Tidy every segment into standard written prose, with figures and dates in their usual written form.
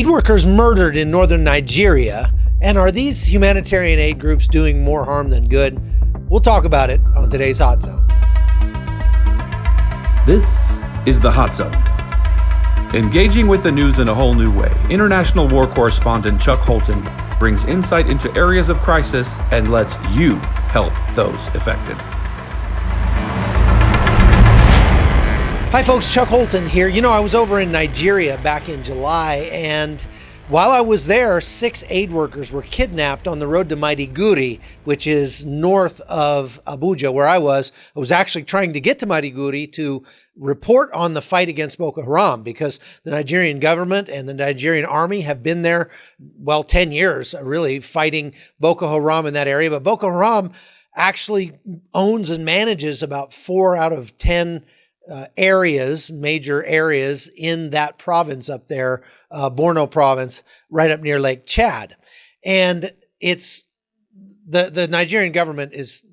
workers murdered in northern Nigeria, and are these humanitarian aid groups doing more harm than good? We'll talk about it on today's Hot Zone. This is the Hot Zone. Engaging with the news in a whole new way, international war correspondent Chuck Holton brings insight into areas of crisis and lets you help those affected. Hi folks, Chuck Holton here. You know, I was over in Nigeria back in July, and while I was there, 6 aid workers were kidnapped on the road to Maiduguri, which is north of Abuja, where I was. I was actually trying to get to Maiduguri to report on the fight against Boko Haram, because the Nigerian government and the Nigerian Army have been there, 10 years, really fighting Boko Haram in that area. But Boko Haram actually owns and manages about 4 out of 10 major areas in that province up there, Borno province, right up near Lake Chad. And it's the Nigerian government is,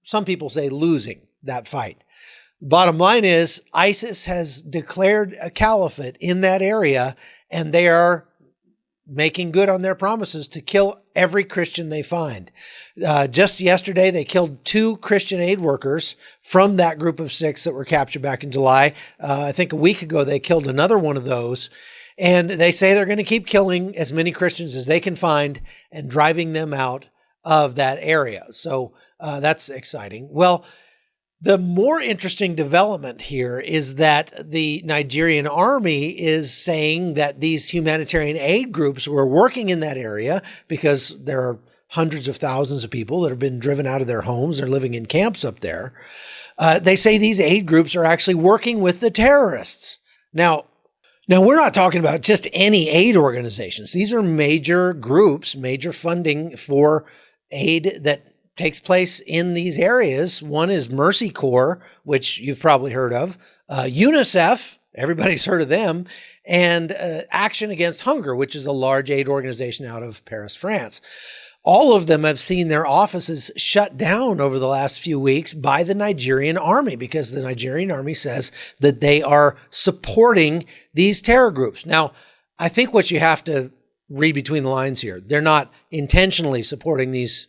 some people say, losing that fight. Bottom line is, ISIS has declared a caliphate in that area, and they are making good on their promises to kill every Christian they find. Just yesterday, they killed 2 Christian aid workers from that group of 6 that were captured back in July. I think a week ago, they killed another one of those. And they say they're going to keep killing as many Christians as they can find and driving them out of that area. So that's exciting. Well, the more interesting development here is that the Nigerian Army is saying that these humanitarian aid groups were working in that area, because there are hundreds of thousands of people that have been driven out of their homes. They're living in camps up there. They say these aid groups are actually working with the terrorists. Now, we're not talking about just any aid organizations. These are major groups, major funding for aid that takes place in these areas. One is Mercy Corps, which you've probably heard of, UNICEF, everybody's heard of them, and Action Against Hunger, which is a large aid organization out of Paris, France. All of them have seen their offices shut down over the last few weeks by the Nigerian Army, because the Nigerian Army says that they are supporting these terror groups. Now, I think what you have to read between the lines here, they're not intentionally supporting these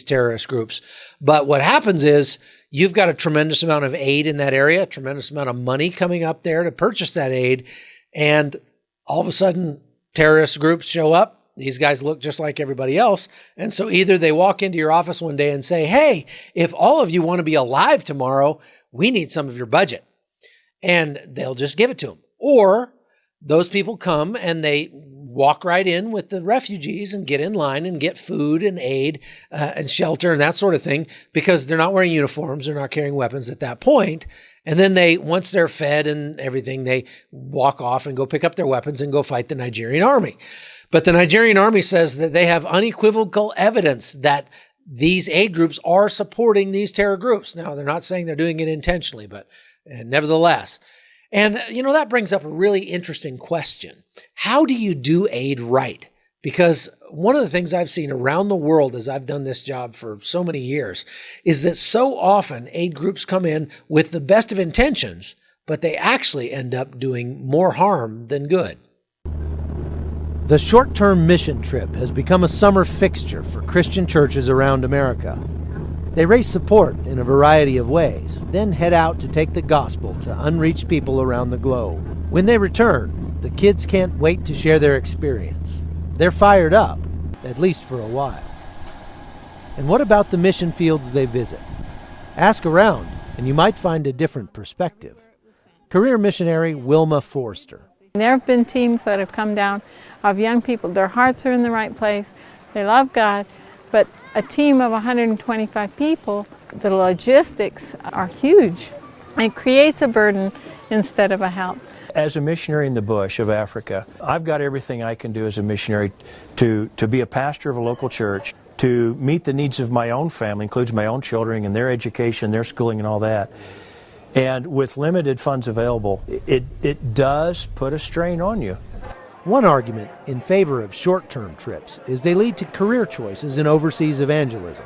terrorist groups. But what happens is, you've got a tremendous amount of aid in that area, a tremendous amount of money coming up there to purchase that aid. And all of a sudden, terrorist groups show up. These guys look just like everybody else. And so either they walk into your office one day and say, hey, if all of you want to be alive tomorrow, we need some of your budget. And they'll just give it to them. Or those people come and they walk right in with the refugees and get in line and get food and aid and shelter and that sort of thing, because they're not wearing uniforms, they're not carrying weapons at that point. And then once they're fed and everything, they walk off and go pick up their weapons and go fight the Nigerian Army. But the Nigerian Army says that they have unequivocal evidence that these aid groups are supporting these terror groups. Now, they're not saying they're doing it intentionally, but nevertheless. And, that brings up a really interesting question. How do you do aid right? Because one of the things I've seen around the world as I've done this job for so many years is that so often aid groups come in with the best of intentions, but they actually end up doing more harm than good. The short-term mission trip has become a summer fixture for Christian churches around America. They raise support in a variety of ways, then head out to take the gospel to unreached people around the globe. When they return, the kids can't wait to share their experience. They're fired up, at least for a while. And what about the mission fields they visit? Ask around, and you might find a different perspective. Career missionary Wilma Forster. There have been teams that have come down of young people. Their hearts are in the right place. They love God. But a team of 125 people, the logistics are huge. It creates a burden instead of a help. As a missionary in the bush of Africa, I've got everything I can do as a missionary to be a pastor of a local church, to meet the needs of my own family, includes my own children and their education, their schooling and all that. And with limited funds available, it does put a strain on you. One argument in favor of short-term trips is they lead to career choices in overseas evangelism.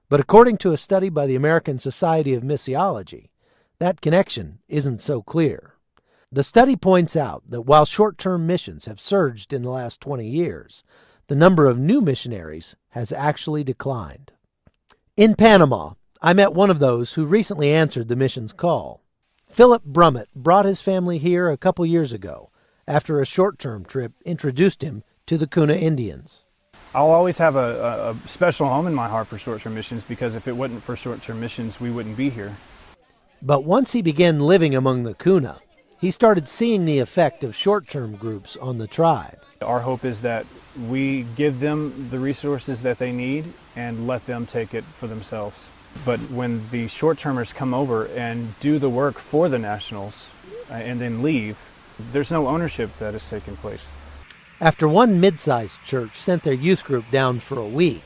But according to a study by the American Society of Missiology, that connection isn't so clear. The study points out that while short-term missions have surged in the last 20 years, the number of new missionaries has actually declined. In Panama, I met one of those who recently answered the mission's call. Philip Brummett brought his family here a couple years ago after a short-term trip introduced him to the Kuna Indians. I'll always have a special home in my heart for short-term missions, because if it wasn't for short-term missions, we wouldn't be here. But once he began living among the Kuna, he started seeing the effect of short-term groups on the tribe. Our hope is that we give them the resources that they need and let them take it for themselves. But when the short-termers come over and do the work for the nationals and then leave, there's no ownership that has taken place. After one mid-sized church sent their youth group down for a week,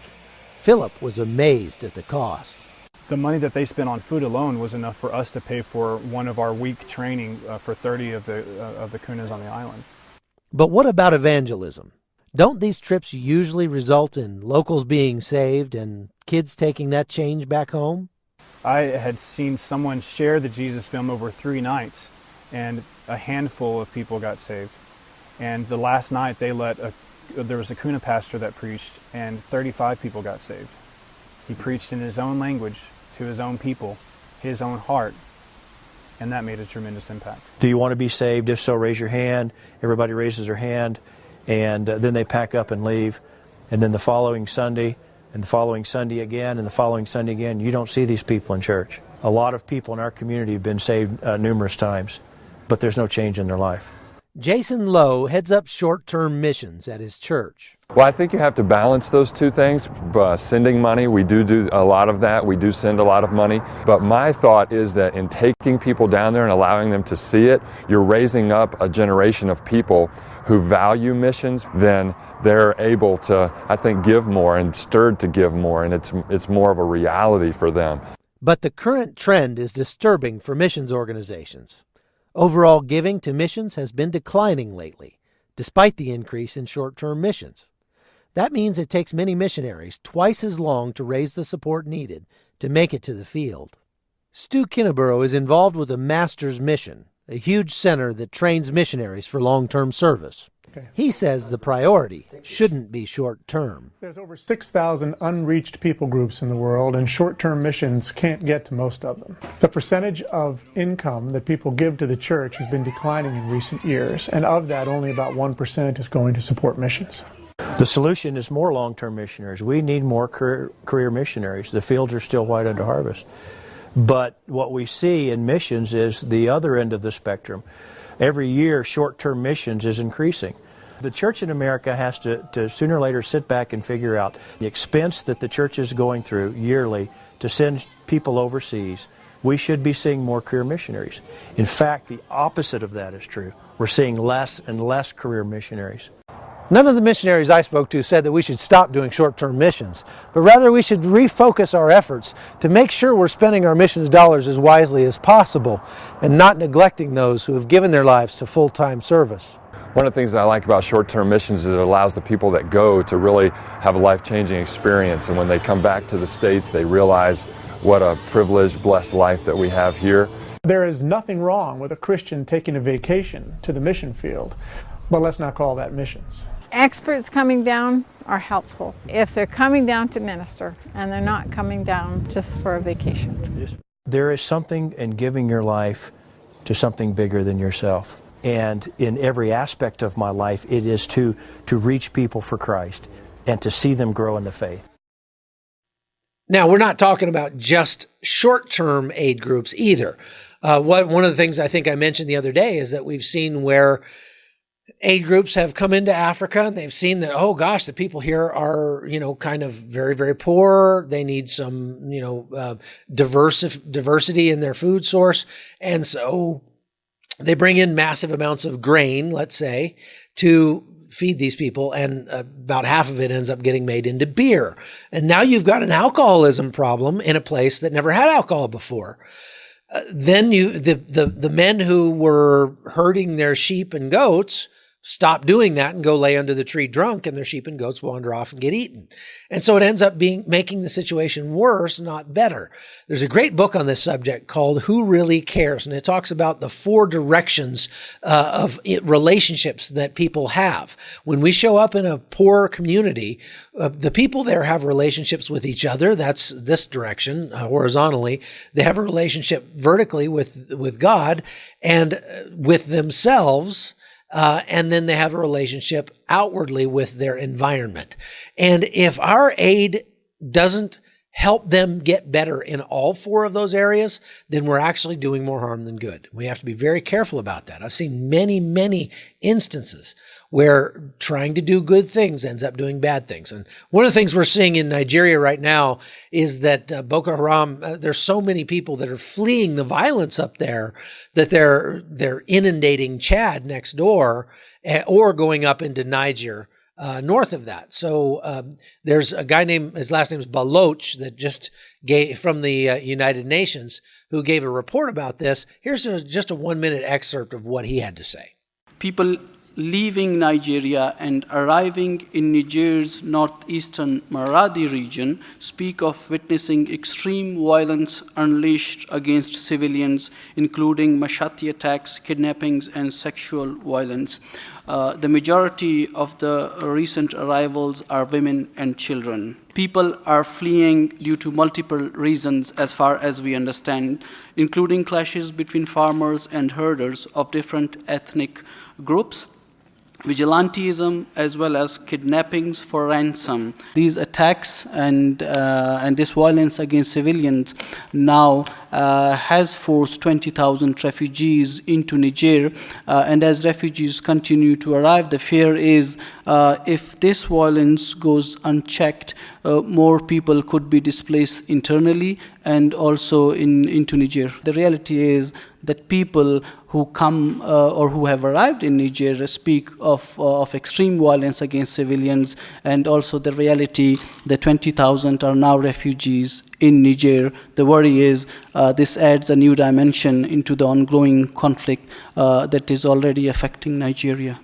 Philip was amazed at the cost. The money that they spent on food alone was enough for us to pay for one of our week training for 30 of the Kunas on the island. But what about evangelism? Don't these trips usually result in locals being saved and kids taking that change back home? I had seen someone share the Jesus film over 3 nights, and a handful of people got saved. And the last night there was a Kuna pastor that preached, and 35 people got saved. He preached in his own language to his own people, his own heart, and that made a tremendous impact. Do you want to be saved? If so, raise your hand. Everybody raises their hand, and then they pack up and leave. And then the following Sunday, and the following Sunday again, and the following Sunday again, you don't see these people in church. A lot of people in our community have been saved numerous times, but there's no change in their life. Jason Lowe heads up short-term missions at his church. Well, I think you have to balance those two things. Sending money, we do a lot of that. We do send a lot of money. But my thought is that in taking people down there and allowing them to see it, you're raising up a generation of people who value missions. Then they're able to, I think, give more and stirred to give more, and it's more of a reality for them. But the current trend is disturbing for missions organizations. Overall giving to missions has been declining lately, despite the increase in short-term missions. That means it takes many missionaries twice as long to raise the support needed to make it to the field. Stu Kinneborough is involved with a Master's Mission, a huge center that trains missionaries for long-term service. He says the priority shouldn't be short-term. There's over 6,000 unreached people groups in the world, and short-term missions can't get to most of them. The percentage of income that people give to the church has been declining in recent years, and of that, only about 1% is going to support missions. The solution is more long-term missionaries. We need more career missionaries. The fields are still white unto harvest. But what we see in missions is the other end of the spectrum. Every year, short-term missions is increasing. The church in America has to sooner or later sit back and figure out the expense that the church is going through yearly to send people overseas. We should be seeing more career missionaries. In fact, the opposite of that is true. We're seeing less and less career missionaries. None of the missionaries I spoke to said that we should stop doing short-term missions, but rather we should refocus our efforts to make sure we're spending our missions dollars as wisely as possible and not neglecting those who have given their lives to full-time service. One of the things that I like about short-term missions is it allows the people that go to really have a life-changing experience, and when they come back to the States, they realize what a privileged, blessed life that we have here. There is nothing wrong with a Christian taking a vacation to the mission field, but let's not call that missions. Experts coming down are helpful if they're coming down to minister and they're not coming down just for a vacation. There is something in giving your life to something bigger than yourself. And in every aspect of my life, it is to reach people for Christ and to see them grow in the faith. Now, we're not talking about just short-term aid groups either. One of the things I think I mentioned the other day is that we've seen where aid groups have come into Africa and they've seen that, oh gosh, the people here are, kind of very, very poor. They need some, diversity in their food source. And so they bring in massive amounts of grain, let's say, to feed these people. And about half of it ends up getting made into beer. And now you've got an alcoholism problem in a place that never had alcohol before. Then the men who were herding their sheep and goats stop doing that and go lay under the tree drunk, and their sheep and goats wander off and get eaten. And so it ends up making the situation worse, not better. There's a great book on this subject called Who Really Cares? And it talks about the 4 directions of relationships that people have. When we show up in a poor community, the people there have relationships with each other. That's this direction, horizontally. They have a relationship vertically with God and with themselves. And then they have a relationship outwardly with their environment. And if our aid doesn't help them get better in all 4 of those areas, then we're actually doing more harm than good. We have to be very careful about that. I've seen many, many instances where trying to do good things ends up doing bad things. And one of the things we're seeing in Nigeria right now is that Boko Haram, there's so many people that are fleeing the violence up there that they're inundating Chad next door or going up into Niger north of that. So there's a guy his last name is Baloch, that just gave from the United Nations, who gave a report about this. Here's just a 1-minute excerpt of what he had to say. People leaving Nigeria and arriving in Niger's northeastern Maradi region speak of witnessing extreme violence unleashed against civilians, including machete attacks, kidnappings, and sexual violence. The majority of the recent arrivals are women and children. People are fleeing due to multiple reasons, as far as we understand, including clashes between farmers and herders of different ethnic groups, vigilantism, as well as kidnappings for ransom. These attacks and this violence against civilians now has forced 20,000 refugees into Niger, and as refugees continue to arrive, the fear is if this violence goes unchecked, more people could be displaced internally and also into Niger. The reality is that people who come or who have arrived in Niger speak of extreme violence against civilians, and also the reality that 20,000 are now refugees in Niger. The worry is this adds a new dimension into the ongoing conflict that is already affecting Nigeria.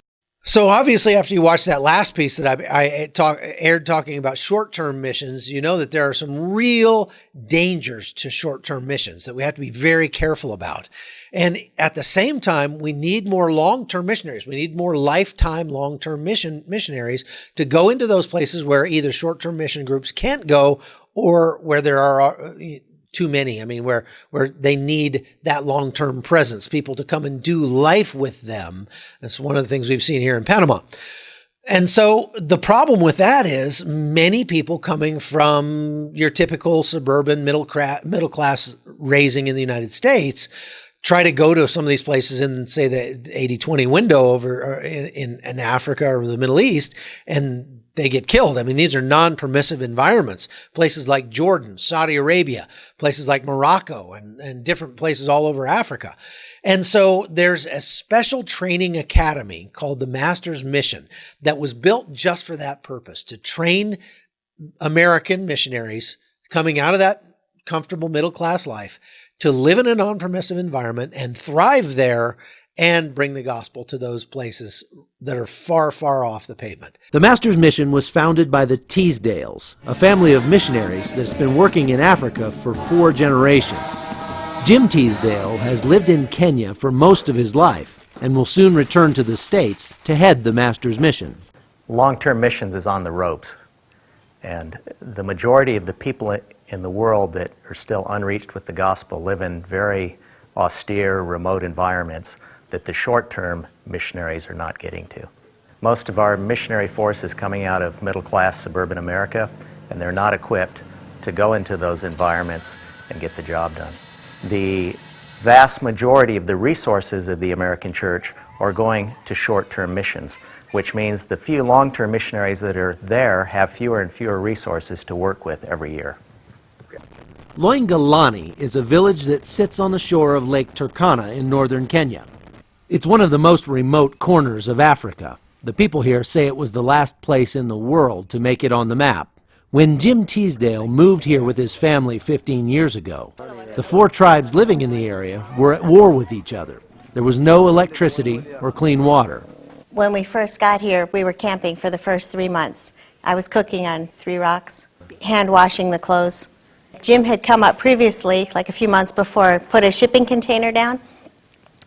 So obviously, after you watch that last piece that I aired talking about short-term missions, you know that there are some real dangers to short-term missions that we have to be very careful about. And at the same time, we need more long-term missionaries. We need more lifetime long-term missionaries to go into those places where either short-term mission groups can't go or where there are too many. I mean, where they need that long-term presence, people to come and do life with them. That's one of the things we've seen here in Panama. And so the problem with that is many people coming from your typical suburban middle class raising in the United States try to go to some of these places in, say, the 80-20 window over in Africa or the Middle East, and they get killed. I mean, these are non-permissive environments. Places like Jordan, Saudi Arabia, places like Morocco, and different places all over Africa. And so there's a special training academy called the Master's Mission that was built just for that purpose, to train American missionaries coming out of that comfortable middle-class life to live in a non-permissive environment and thrive there and bring the gospel to those places that are far, far off the pavement. The Master's Mission was founded by the Teasdales, a family of missionaries that's been working in Africa for 4 generations. Jim Teasdale has lived in Kenya for most of his life and will soon return to the States to head the Master's Mission. Long-term missions is on the ropes, and the majority of the people in the world that are still unreached with the gospel live in very austere, remote environments that the short-term missionaries are not getting to. Most of our missionary force is coming out of middle-class suburban America, and they're not equipped to go into those environments and get the job done. The vast majority of the resources of the American church are going to short-term missions, which means the few long-term missionaries that are there have fewer and fewer resources to work with every year. Loingalani is a village that sits on the shore of Lake Turkana in northern Kenya. It's one of the most remote corners of Africa. The people here say it was the last place in the world to make it on the map. When Jim Teasdale moved here with his family 15 years ago, the 4 tribes living in the area were at war with each other. There was no electricity or clean water. When we first got here, we were camping for the first 3 months. I was cooking on 3 rocks, hand washing the clothes. Jim had come up previously, like a few months before, put a shipping container down.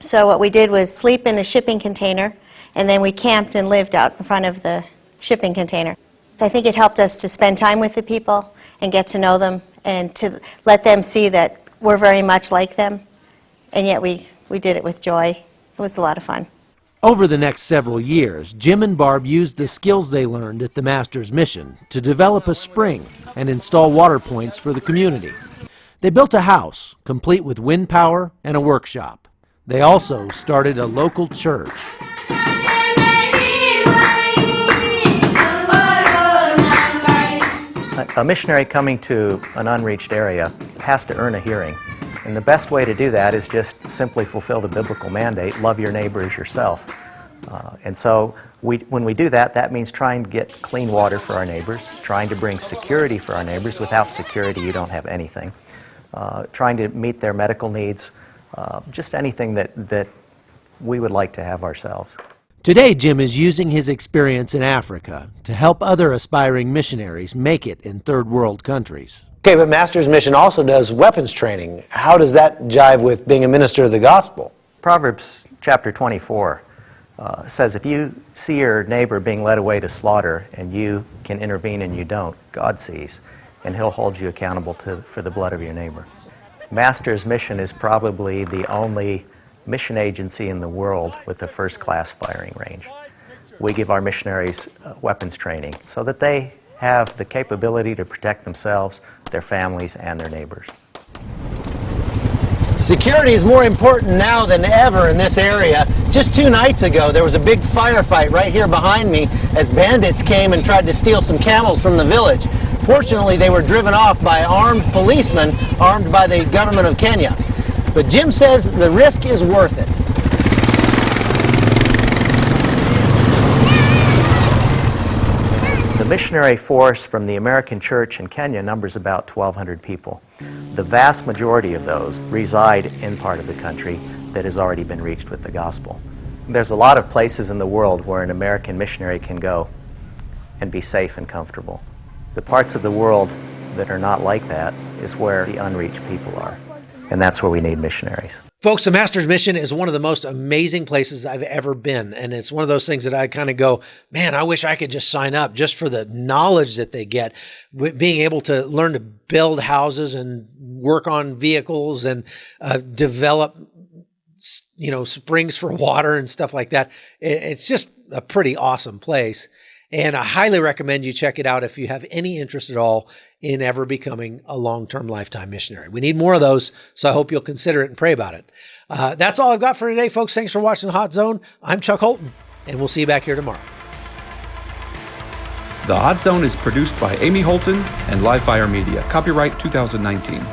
So what we did was sleep in the shipping container, and then we camped and lived out in front of the shipping container. So I think it helped us to spend time with the people and get to know them and to let them see that we're very much like them, and yet we did it with joy. It was a lot of fun. Over the next several years, Jim and Barb used the skills they learned at the Master's Mission to develop a spring and install water points for the community. They built a house, complete with wind power and a workshop. They also started a local church. A missionary coming to an unreached area has to earn a hearing. And the best way to do that is just simply fulfill the biblical mandate, love your neighbor as yourself. And so when we do that, that means trying to get clean water for our neighbors, trying to bring security for our neighbors. Without security, you don't have anything. Trying to meet their medical needs, just anything that we would like to have ourselves. Today, Jim is using his experience in Africa to help other aspiring missionaries make it in third world countries. Okay, but Master's Mission also does weapons training. How does that jive with being a minister of the gospel? Proverbs chapter 24 says if you see your neighbor being led away to slaughter and you can intervene and you don't, God sees, and he'll hold you accountable for the blood of your neighbor. Master's Mission is probably the only mission agency in the world with a first-class firing range. We give our missionaries weapons training so that they have the capability to protect themselves, their families, and their neighbors. Security is more important now than ever in this area. Just 2 nights ago, there was a big firefight right here behind me as bandits came and tried to steal some camels from the village. Fortunately, they were driven off by armed policemen armed by the government of Kenya. But Jim says the risk is worth it. The missionary force from the American church in Kenya numbers about 1,200 people. The vast majority of those reside in part of the country that has already been reached with the gospel. There's a lot of places in the world where an American missionary can go and be safe and comfortable. The parts of the world that are not like that is where the unreached people are. And that's where we need missionaries. Folks, the Master's Mission is one of the most amazing places I've ever been. And it's one of those things that I kind of go, man, I wish I could just sign up just for the knowledge that they get. Being able to learn to build houses and work on vehicles and develop, springs for water and stuff like that. It's just a pretty awesome place. And I highly recommend you check it out if you have any interest at all in ever becoming a long-term lifetime missionary. We need more of those, so I hope you'll consider it and pray about it. That's all I've got for today, folks. Thanks for watching The Hot Zone. I'm Chuck Holton, and we'll see you back here tomorrow. The Hot Zone is produced by Amy Holton and Livefire Media. Copyright 2019.